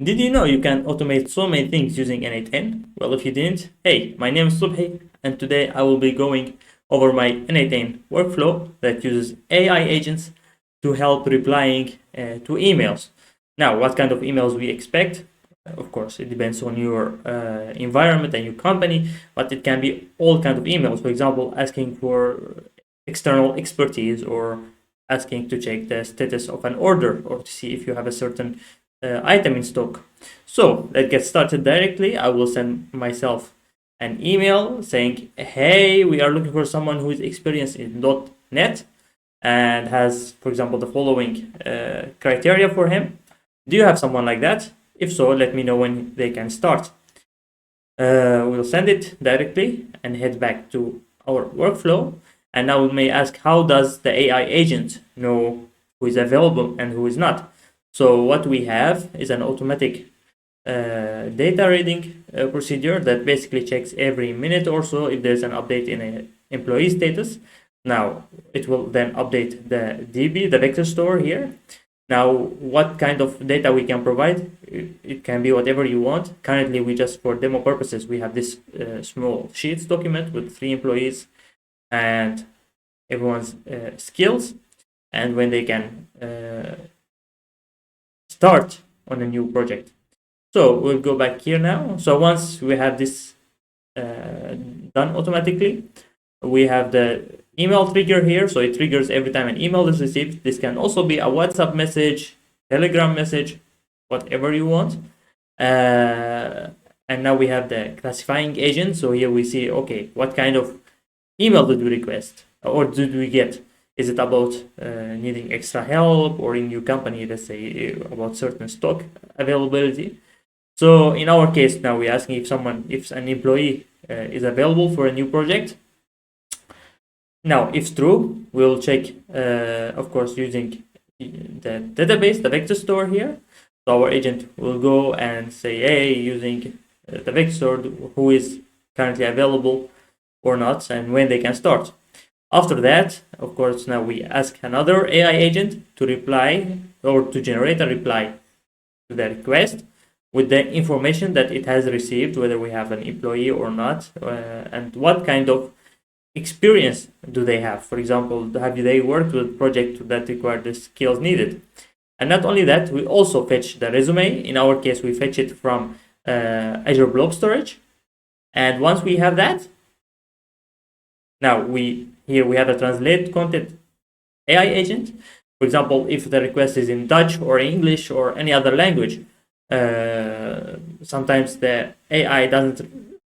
Did you know you can automate so many things using n8n? Well, if you didn't, hey, my name is Subhi, and today I will be going over my n8n workflow that uses AI agents to help replying to emails. Now, what kind of emails we expect? Of course, it depends on your environment and your company, but it can be all kinds of emails. For example, asking for external expertise or asking to check the status of an order or to see if you have a certain item in stock. So let's get started directly. I will send myself an email saying, hey, we are looking for someone who is experienced in .NET and has, for example, the following criteria for him. Do you have someone like that? If so, let me know when they can start. We'll send it directly and head back to our workflow. And now we may ask, how does the AI agent know who is available and who is not? So what we have is an automatic data reading procedure that basically checks every minute or so if there's an update in an employee status. Now it will then update the DB, the vector store here. Now, what kind of data we can provide? It can be whatever you want. Currently, we just, for demo purposes, we have this small Sheets document with 3 employees and everyone's skills and when they can start on a new project. So we'll go back here now. So once we have this done automatically, we have the email trigger here. So it triggers every time an email is received. This can also be a WhatsApp message, Telegram message, whatever you want. And now we have the classifying agent. So here we see, okay, what kind of email did we request or did we get? Is it about needing extra help, or in your company, let's say, about certain stock availability? So in our case, now we're asking if an employee is available for a new project. Now, if true, we'll check, of course, using the database, the vector store here. So our agent will go and say, hey, using the vector store, who is currently available or not, and when they can start. After that, of course, now we ask another AI agent to reply or to generate a reply to the request with the information that it has received, whether we have an employee or not, and what kind of experience do they have. For example, have they worked with projects that require the skills needed? And not only that, we also fetch the resume. In our case, we fetch it from Azure Blob Storage. And once we have that, now here we have a translate content AI agent. For example, if the request is in Dutch or English or any other language, sometimes the AI doesn't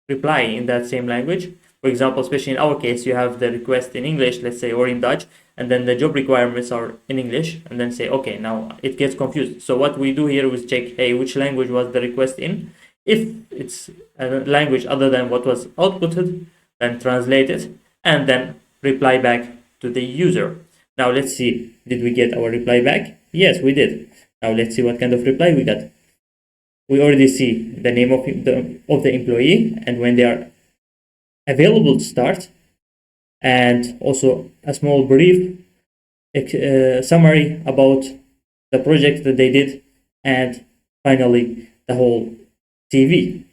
reply in that same language. For example, especially in our case, you have the request in English, let's say, or in Dutch, and then the job requirements are in English, and then say, okay, now it gets confused. So what we do here is check, hey, which language was the request in? If it's a language other than what was outputted, then translate it, and then reply back to the user. Now let's see, did we get our reply back? Yes, we did. Now let's see what kind of reply we got. We already see the name of the employee and when they are available to start, and also a small brief summary about the project that they did, and finally the whole CV.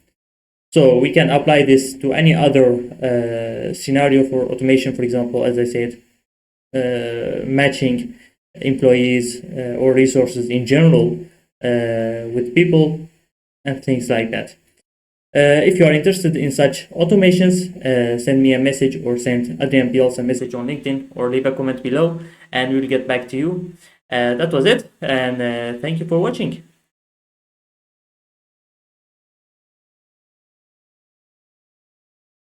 So we can apply this to any other scenario for automation, for example, as I said, matching employees or resources in general with people and things like that. If you are interested in such automations, send me a message or send Adrian Piels a message on LinkedIn or leave a comment below and we'll get back to you. That was it, and thank you for watching.